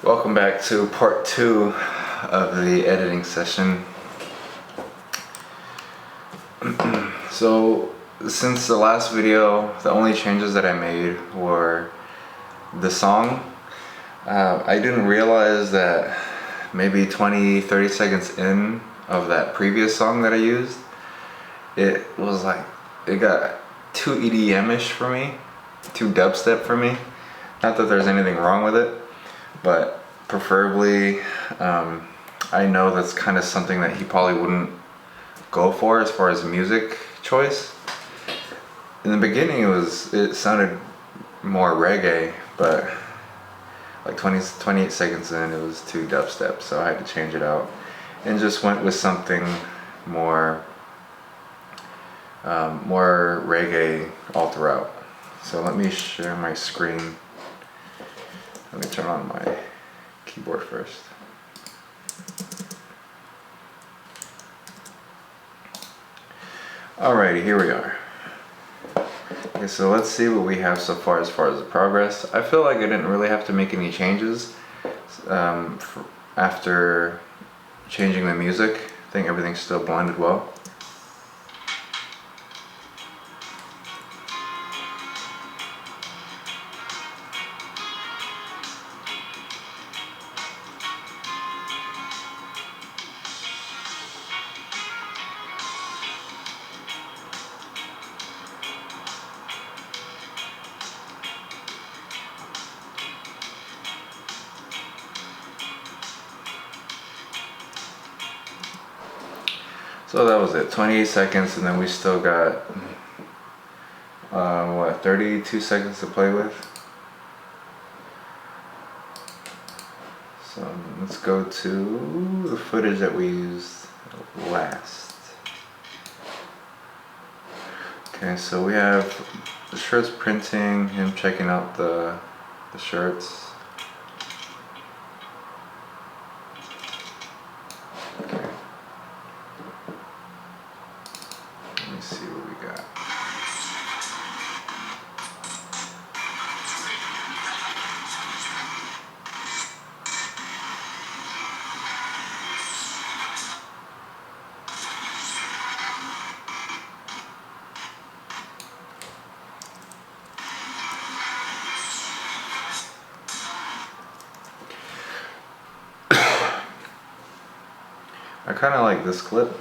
Welcome back to part 2 of the editing session. So since the last video, the only changes that I made were the song. I didn't realize that maybe 20-30 seconds in of that previous song that I used, it got too EDM-ish for me, too dubstep for me. Not that there's anything wrong with it, but preferably, I know that's kind of something that he probably wouldn't go for as far as music choice. In the beginning it sounded more reggae, but like 28 seconds in it was too dubstep, so I had to change it out and just went with something more reggae all throughout. So let me share my screen. Let me turn on my keyboard first. Alrighty, here we are. Okay, so let's see what we have so far as the progress. I feel like I didn't really have to make any changes after changing the music. I think everything's still blended well. So that was it, 28 seconds, and then we still got 32 seconds to play with. So let's go to the footage that we used last. Okay, so we have the shirts printing, him checking out the shirts. Okay. Let me see what we got. I kind of like this clip.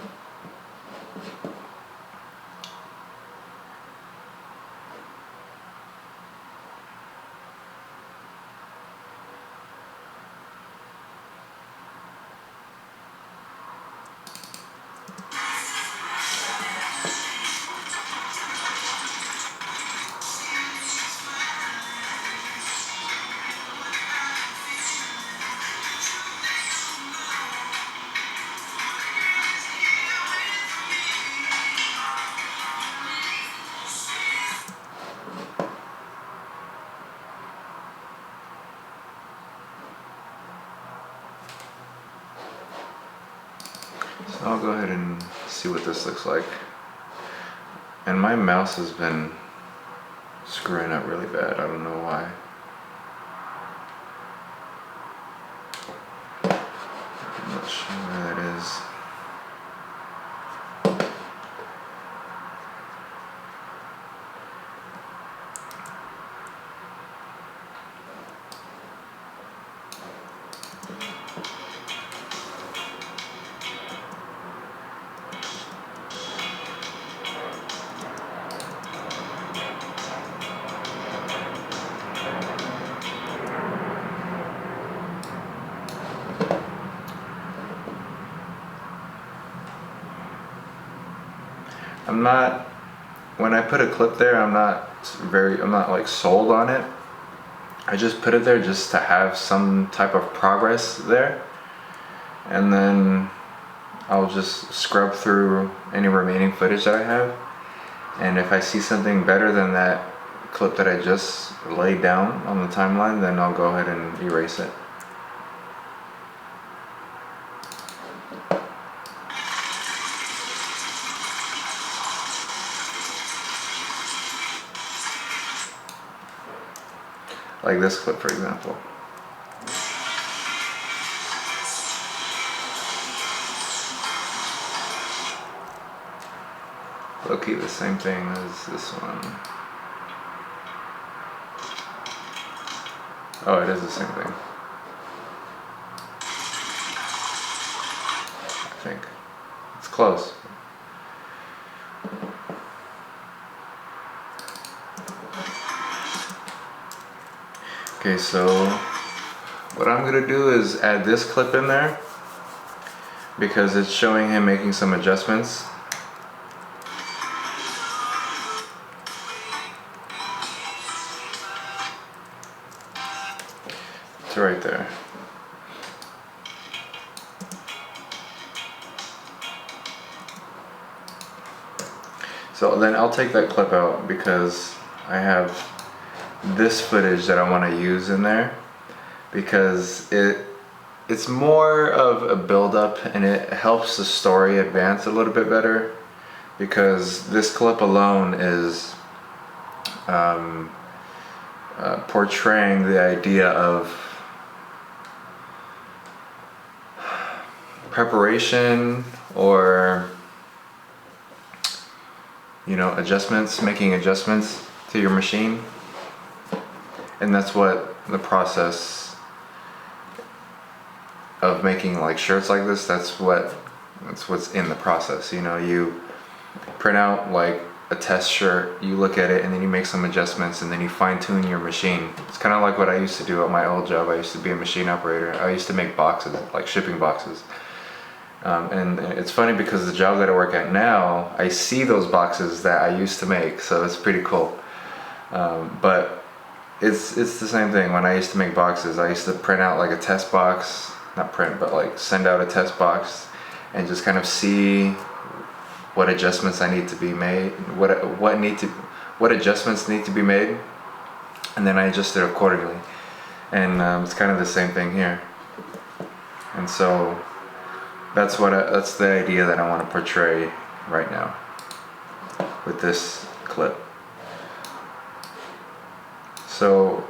So I'll go ahead and see what this looks like. And my mouse has been screwing up really bad. I don't know why. I'm not sure where that is. When I put a clip there, I'm not like sold on it. I just put it there just to have some type of progress there. And then I'll just scrub through any remaining footage that I have. And if I see something better than that clip that I just laid down on the timeline, then I'll go ahead and erase it. Like this clip, for example. low-key the same thing as this one. Oh, it is the same thing. I think. It's close. Okay, so what I'm gonna do is add this clip in there because it's showing him making some adjustments. It's right there. So then I'll take that clip out because I have this footage that I want to use in there because it's more of a build-up and it helps the story advance a little bit better because this clip alone is portraying the idea of preparation or adjustments, making adjustments to your machine. And that's what the process of making like shirts like this, that's what's in the process. You print out like a test shirt, you look at it, and then you make some adjustments, and then you fine-tune your machine. It's kind of like what I used to do at my old job. I used to be a machine operator. I used to make boxes, like shipping boxes. And it's funny because the job that I work at now, I see those boxes that I used to make, so it's pretty cool. But it's the same thing. When I used to make boxes, I used to print out like a test box, not print, but like send out a test box and just kind of see what adjustments I need to be made, what adjustments need to be made, and then I adjust it accordingly. And it's kind of the same thing here. And so that's the idea that I want to portray right now with this clip. So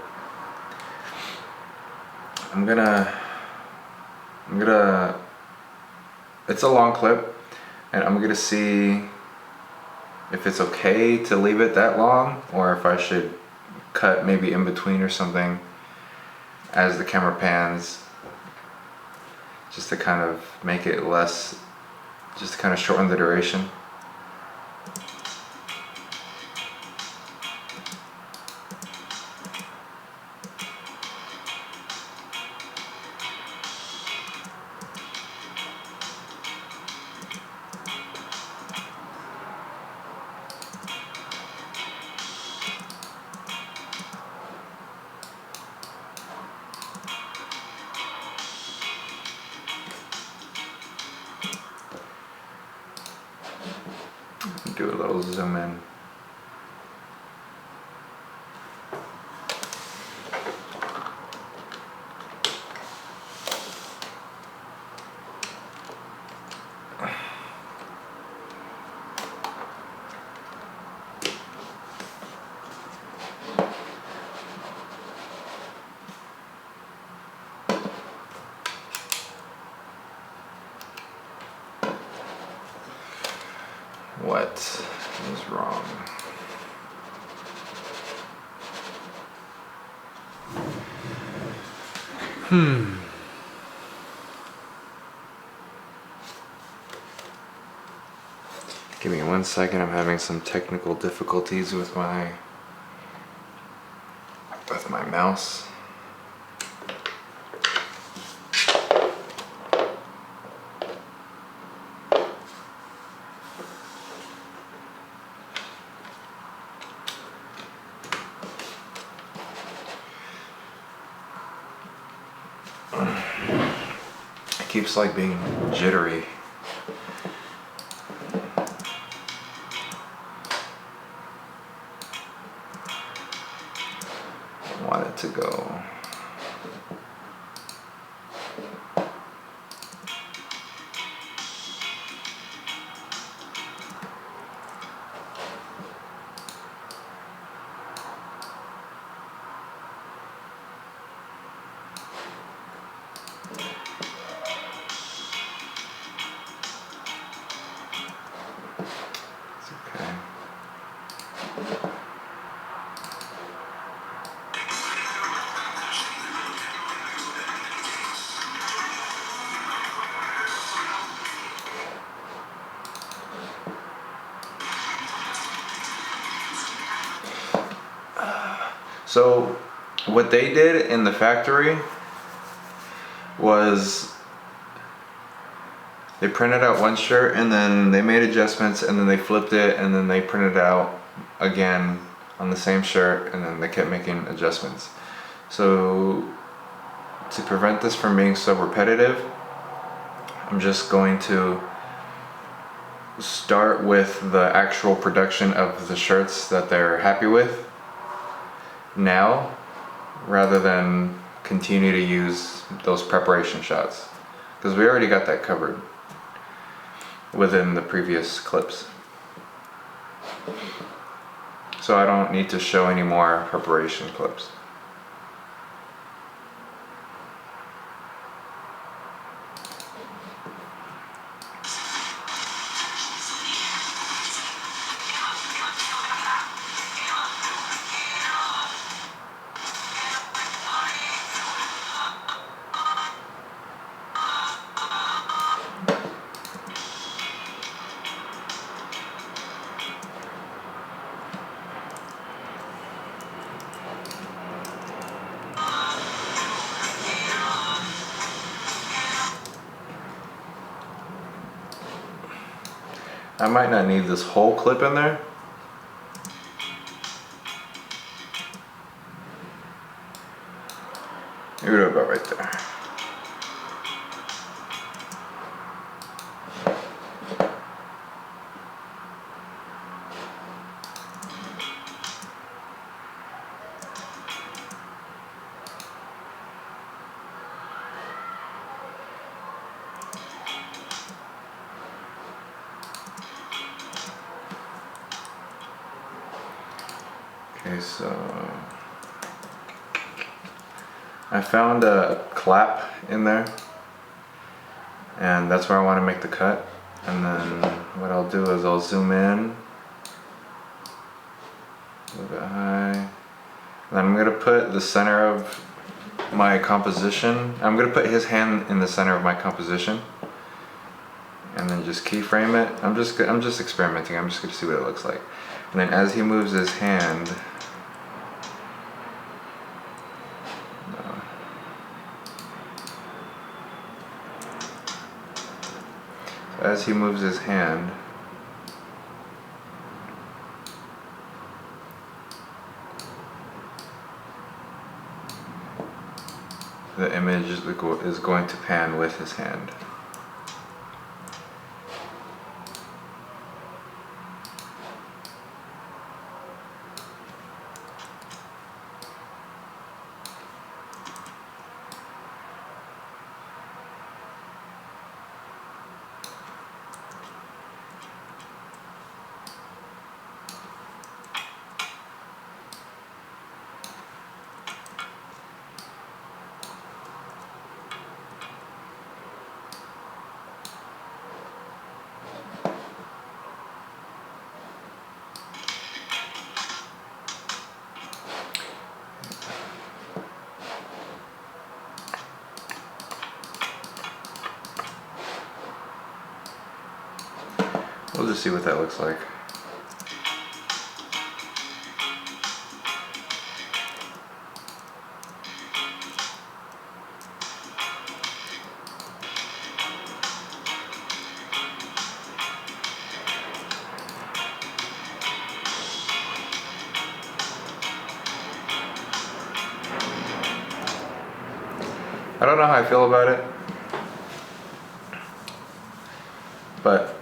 I'm gonna it's a long clip and I'm gonna see if it's okay to leave it that long or if I should cut maybe in between or something as the camera pans, just to kind of make it less, just to kind of shorten the duration. Do a little zoom in. What is wrong? Give me 1 second, I'm having some technical difficulties with my mouse. It keeps like being jittery. I want it to go. It's okay. So what they did in the factory was they printed out one shirt and then they made adjustments and then they flipped it and then they printed it out again on the same shirt and then they kept making adjustments. So to prevent this from being so repetitive, I'm just going to start with the actual production of the shirts that they're happy with now, rather than continue to use those preparation shots, because we already got that covered within the previous clips. So I don't need to show any more preparation clips. I might not need this whole clip in there. Maybe do about right there. Okay, so I found a clap in there, and that's where I want to make the cut. And then what I'll do is I'll zoom in a little bit high, and then I'm gonna put the center of my composition. I'm gonna put his hand in the center of my composition, and then just keyframe it. I'm just experimenting. I'm just gonna see what it looks like. And then as he moves his hand, as he moves his hand, the image is going to pan with his hand. We'll just see what that looks like. I don't know how I feel about it, but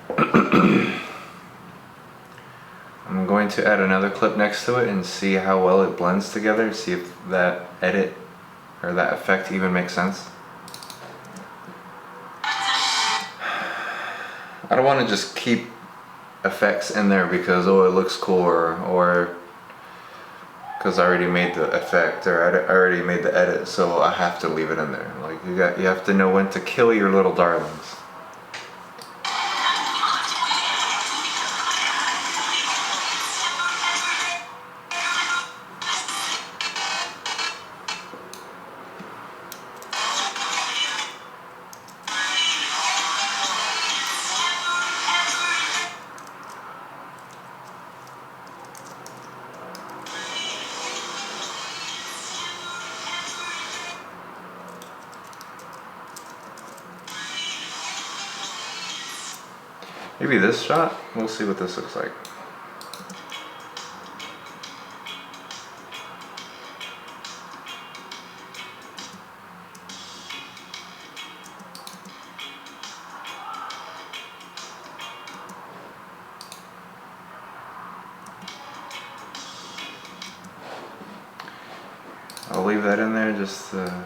I'm going to add another clip next to it and see how well it blends together, see if that edit or that effect even makes sense. I don't want to just keep effects in there because, oh, it looks cool, or because I already made the effect, or I already made the edit, so I have to leave it in there. Like, you have to know when to kill your little darlings. Maybe this shot? We'll see what this looks like. I'll leave that in there just to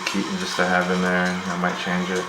keep, just to have in there. I might change it.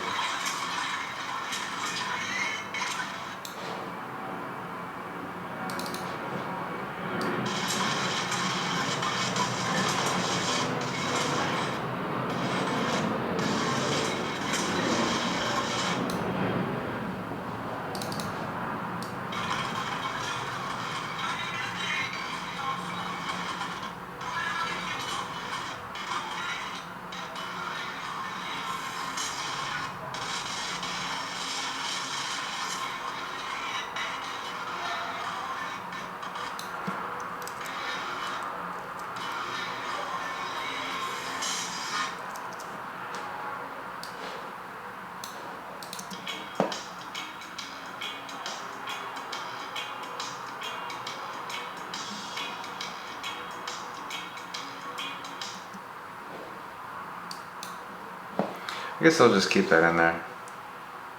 I guess I'll just keep that in there.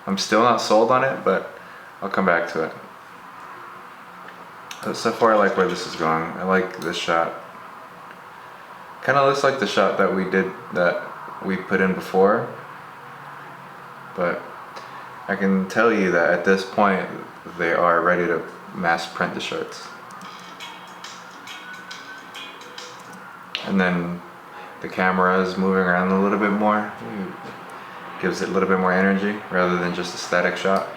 I'm still not sold on it, but I'll come back to it. But so far I like where this is going. I like this shot. Kind of looks like the shot that we put in before. But I can tell you that at this point they are ready to mass print the shirts. And then the camera is moving around a little bit more. Gives it a little bit more energy rather than just a static shot.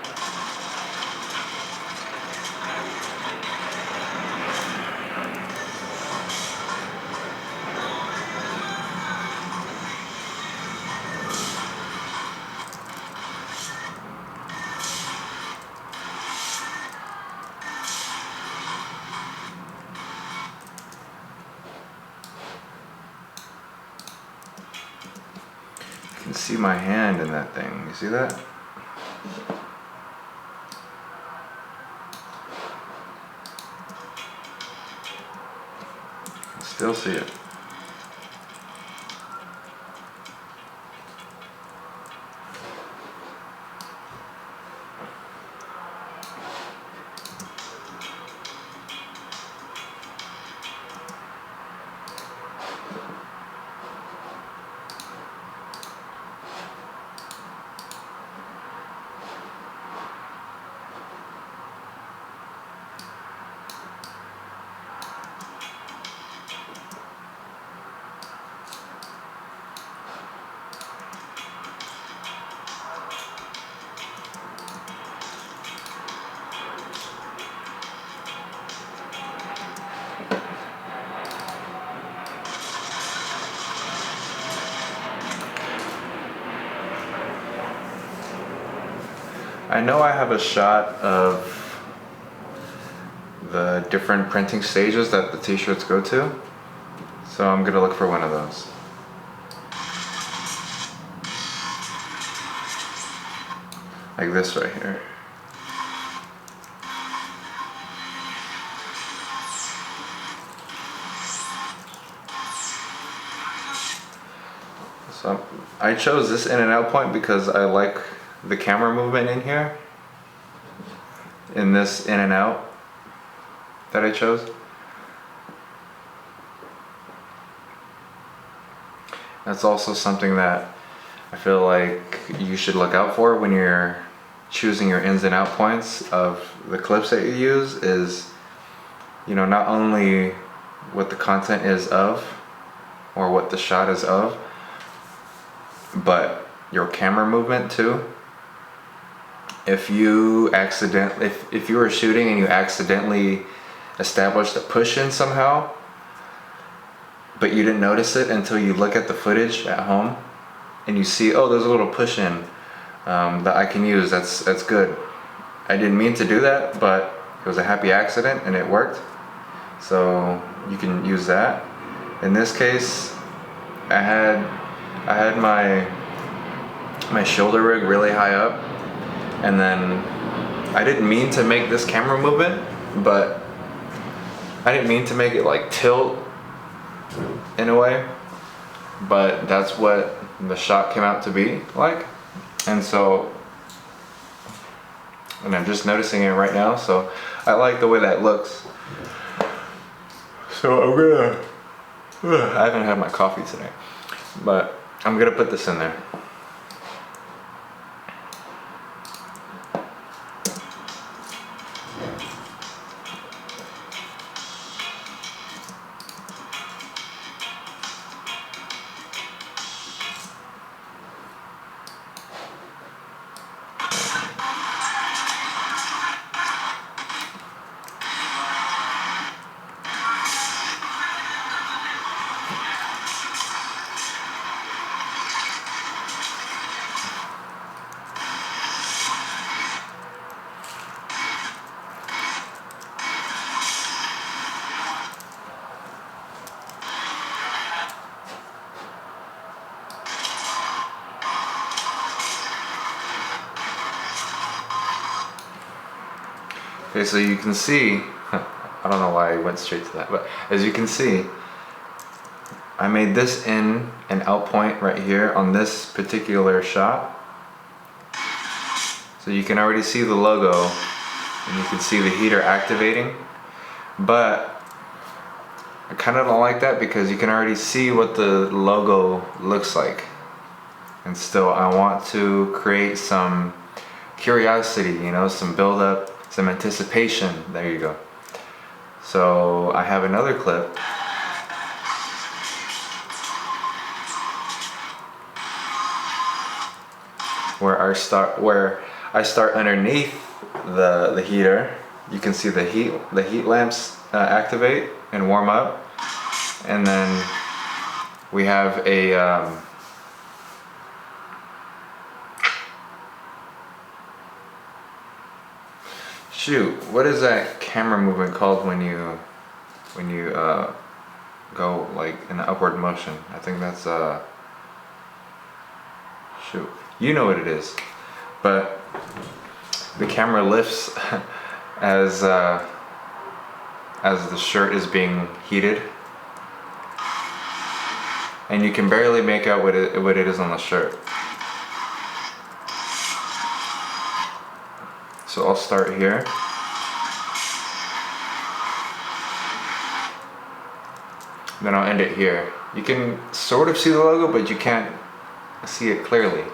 You can see my hand in that thing. You see that? Still see it. I know I have a shot of the different printing stages that the t-shirts go to, so I'm gonna look for one of those. Like this right here. So I chose this in and out point because I like the camera movement in here, in this in and out that I chose. That's also something that I feel like you should look out for when you're choosing your ins and out points of the clips that you use is, you know, not only what the content is of or what the shot is of, but your camera movement too. If you were shooting and you accidentally established a push in somehow, but you didn't notice it until you look at the footage at home and you see, oh, there's a little push in that I can use, that's good. I didn't mean to do that, but it was a happy accident and it worked. So you can use that. In this case, I had my shoulder rig really high up, And then I didn't mean to make this camera movement, but I didn't mean to make it like tilt in a way, but that's what the shot came out to be like. And so, and I'm just noticing it right now, so I like the way that looks. So I'm gonna, I haven't had my coffee today, but I'm gonna put this in there. Okay, so you can see, I don't know why I went straight to that, but as you can see, I made this in and out point right here on this particular shot. So you can already see the logo and you can see the heater activating, but I kind of don't like that because you can already see what the logo looks like. And still I want to create some curiosity, you know, some build up, some anticipation. There you go. So I have another clip where I start underneath the heater. You can see the heat lamps activate and warm up, and then we have a shoot, what is that camera movement called when you go like in an upward motion? I think that's shoot, you know what it is. But the camera lifts as the shirt is being heated, and you can barely make out what it is on the shirt. So I'll start here. Then I'll end it here. You can sort of see the logo, but you can't see it clearly.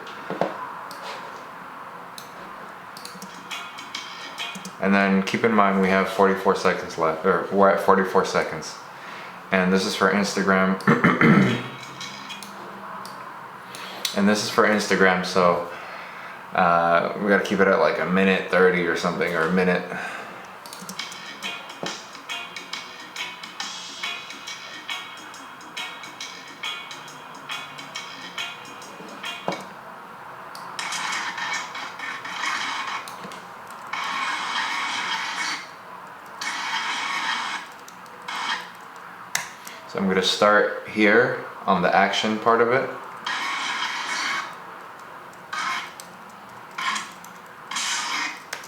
And then keep in mind we have 44 seconds left, or we're at 44 seconds. And this is for Instagram. And this is for Instagram, so we gotta keep it at like a minute 30 or something, or a minute. So I'm going to start here on the action part of it.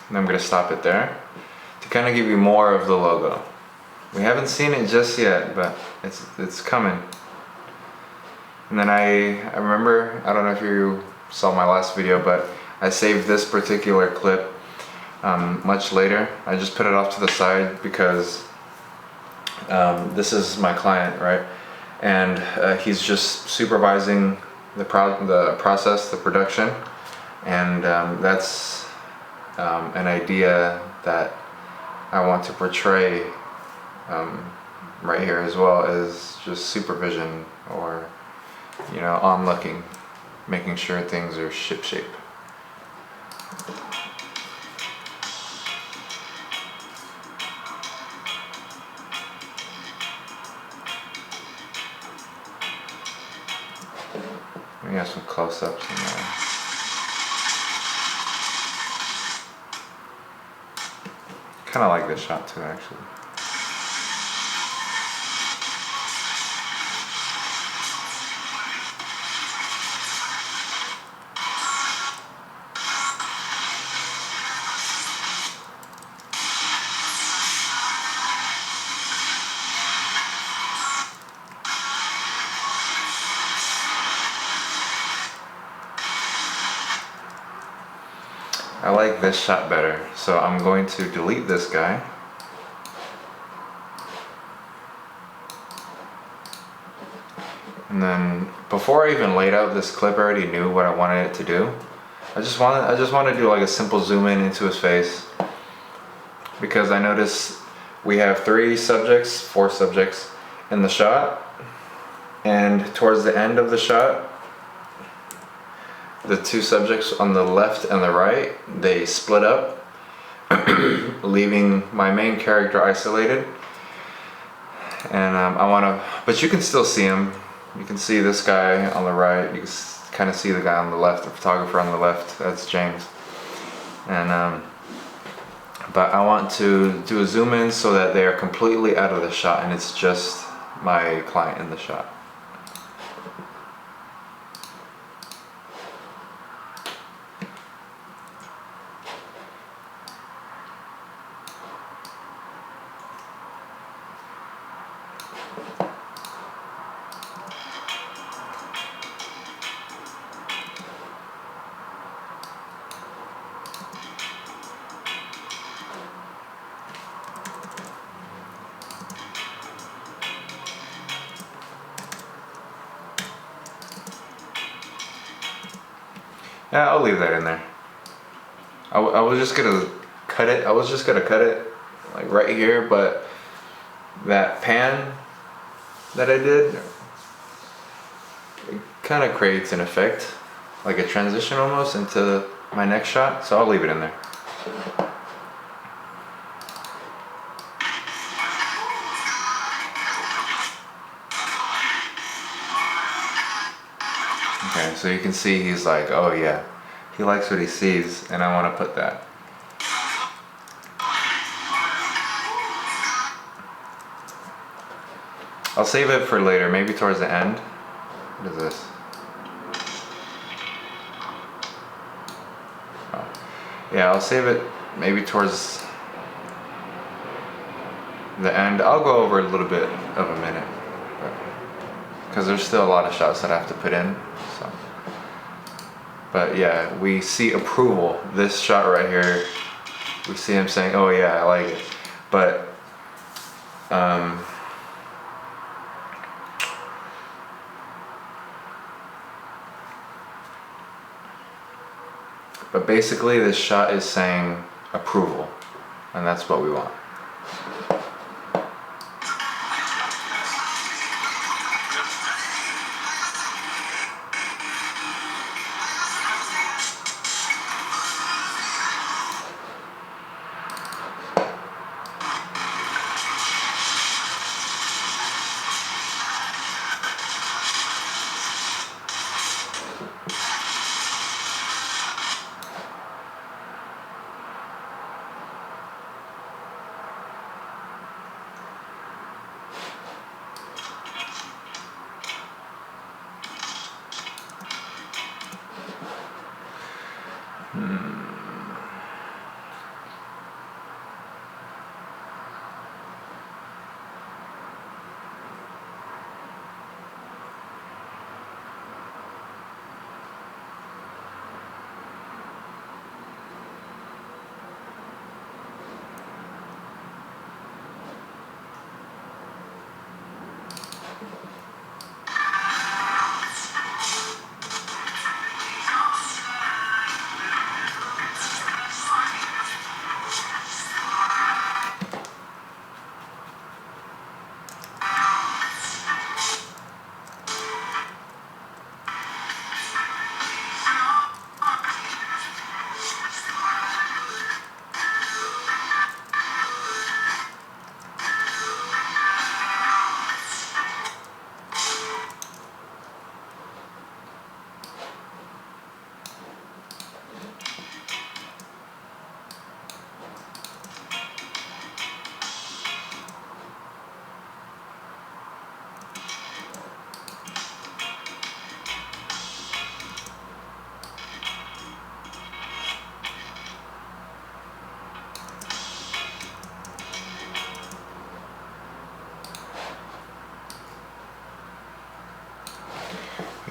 And I'm going to stop it there to kind of give you more of the logo. We haven't seen it just yet, but it's coming. And then I remember, I don't know if you saw my last video, but I saved this particular clip much later. I just put it off to the side because this is my client, right? And he's just supervising the process, the production, and that's an idea that I want to portray right here as well, as just supervision, or you know, onlooking, making sure things are shipshape. We got some close-ups in there. Kind of like this shot too, actually. I like this shot better, so I'm going to delete this guy. And then before I even laid out this clip, I already knew what I wanted it to do. I just want to do like a simple zoom in into his face, because I noticed we have four subjects in the shot, and towards the end of the shot, the two subjects on the left and the right, they split up, leaving my main character isolated. And but you can still see him. You can see this guy on the right. You can kind of see the guy on the left, the photographer on the left. That's James. And but I want to do a zoom in so that they are completely out of the shot, and it's just my client in the shot. Yeah, I'll leave that in there. I was just gonna cut it. I was just gonna cut it like right here, but that pan that I did, it kind of creates an effect, like a transition almost into my next shot. So I'll leave it in there. Okay, so you can see he's like, oh yeah, he likes what he sees, and I want to put that. I'll save it for later, maybe towards the end. What is this? Oh. Yeah, I'll save it maybe towards the end. I'll go over a little bit of a minute, because there's still a lot of shots that I have to put in. So. But yeah, we see approval. This shot right here, we see him saying, oh yeah, I like it. But basically this shot is saying approval, and that's what we want.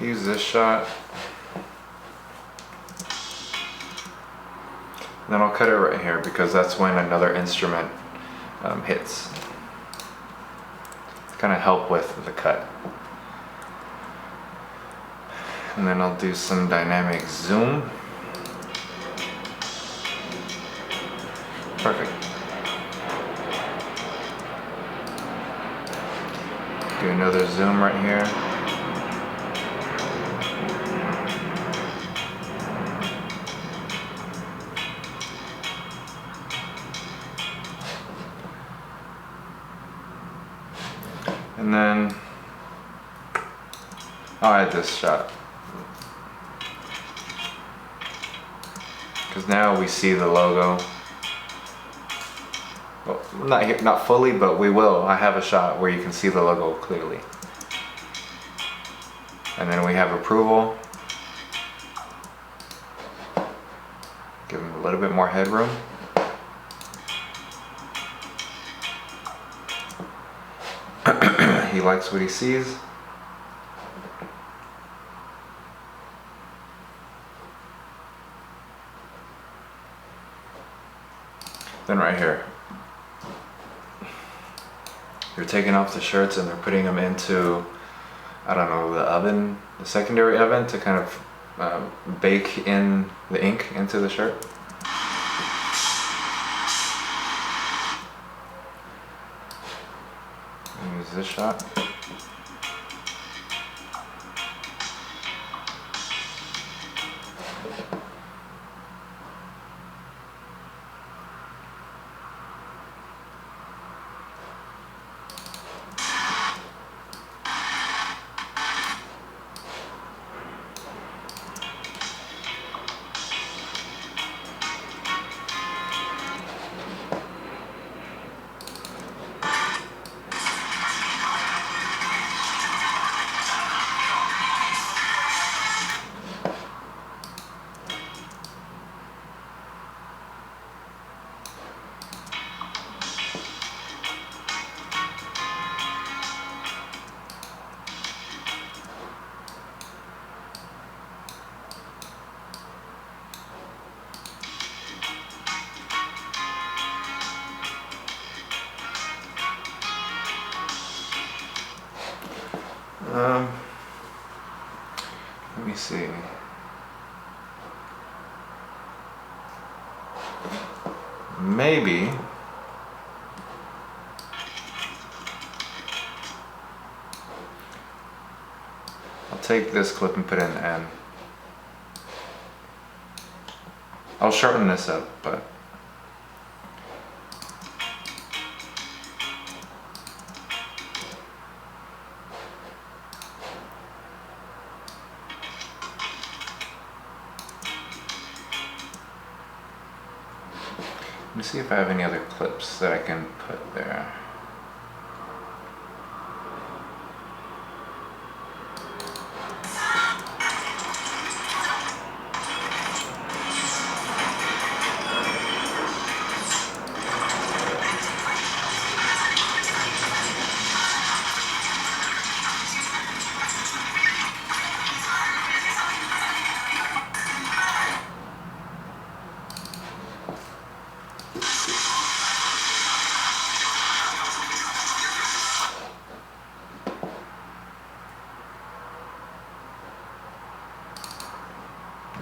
Use this shot. Then I'll cut it right here because that's when another instrument hits. Kind of help with the cut. And then I'll do some dynamic zoom. Perfect. Do another zoom right here. And then I'll add this shot. Because now we see the logo. Well, not fully, but we will. I have a shot where you can see the logo clearly. And then we have approval. Give him a little bit more headroom. He likes what he sees. Then right here, they're taking off the shirts and they're putting them into, I don't know, the oven, the secondary oven to kind of bake in the ink into the shirt. Use this shot. Let me see. Maybe I'll take this clip and put it in the end. I'll shorten this up, but let me see if I have any other clips that I can put there.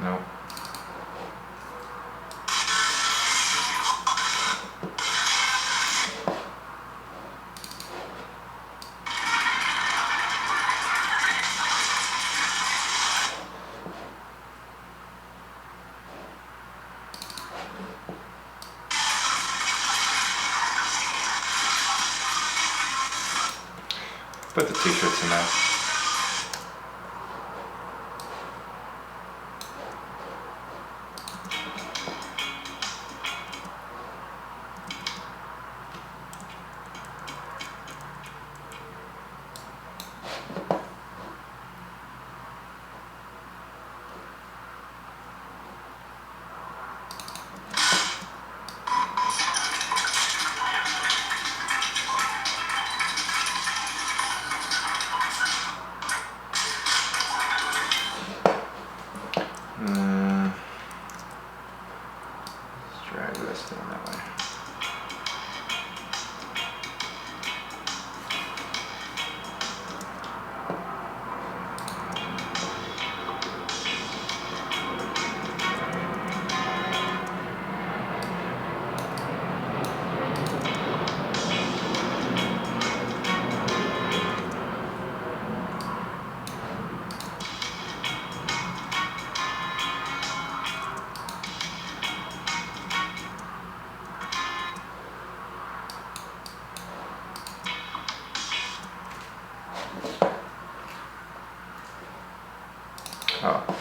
No. Put the t-shirts in there. Oh.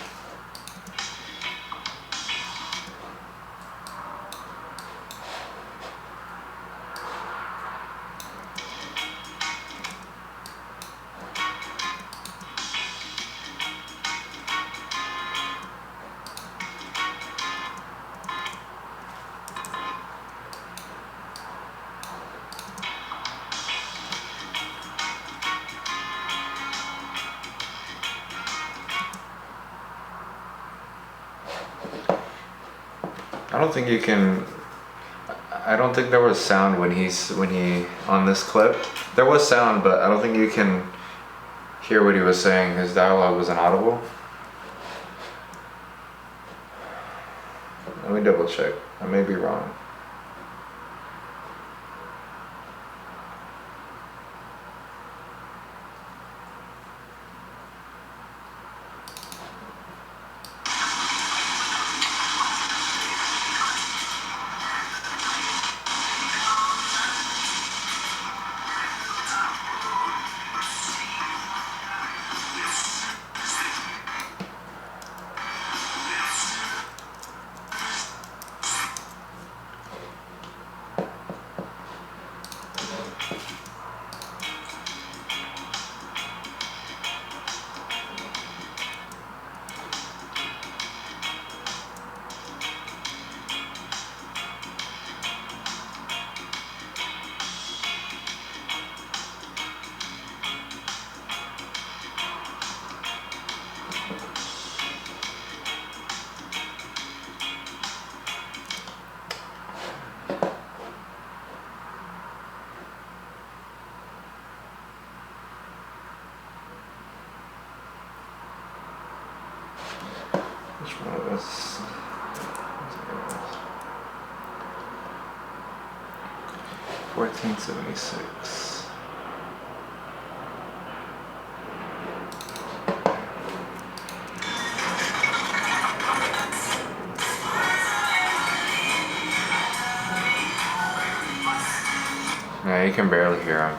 I don't think you can. I don't think there was sound when he on this clip. There was sound, but I don't think you can hear what he was saying. His dialogue was inaudible. Let me double check. I may be wrong. Which one of us? 1476. Yeah, you can barely hear him.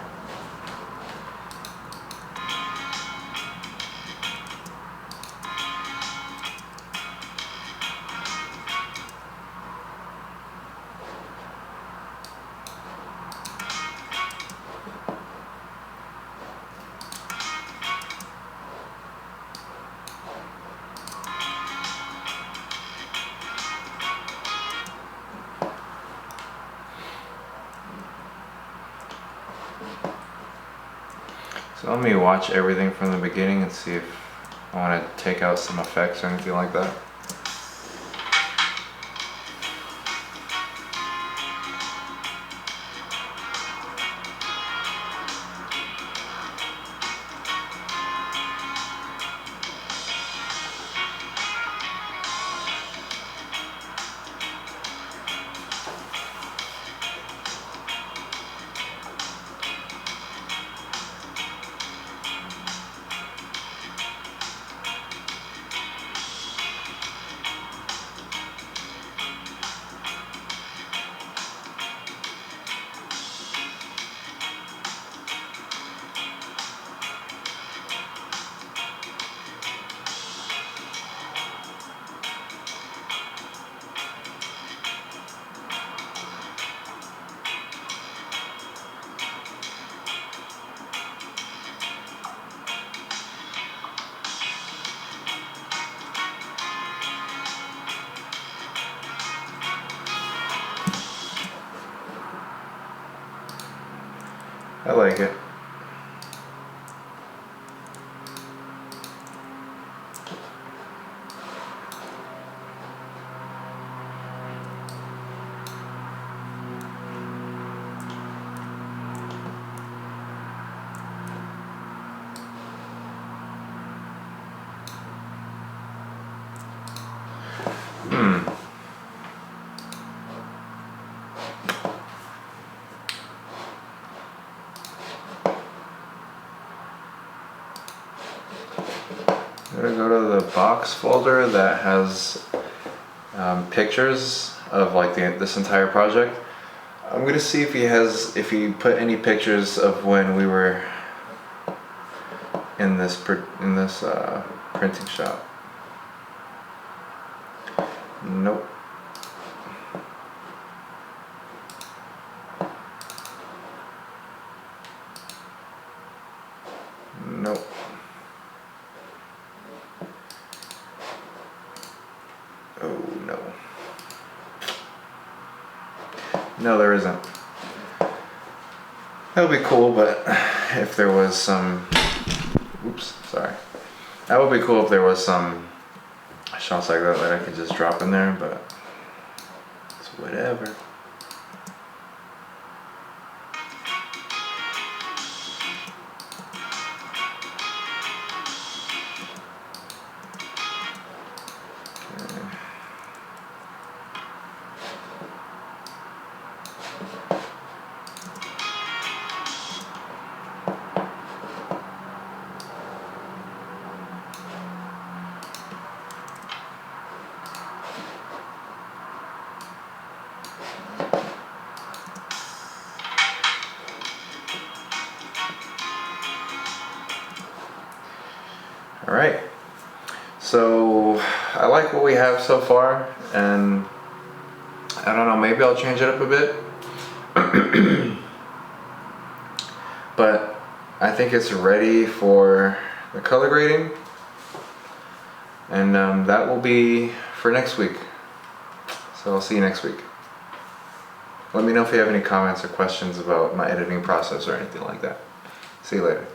So let me watch everything from the beginning and see if I want to take out some effects or anything like that. I like it. I'm gonna go to the box folder that has pictures of like this entire project. I'm gonna see if he put any pictures of when we were in this printing shop. Nope. Nope. Oh no. No, there isn't. That would be cool, but if there was some, oops, sorry. That would be cool if there was some shots like that I could just drop in there, but it's whatever. All right, so I like what we have so far, and I don't know, maybe I'll change it up a bit. But I think it's ready for the color grading, and that will be for next week. So I'll see you next week. Let me know if you have any comments or questions about my editing process or anything like that. See you later.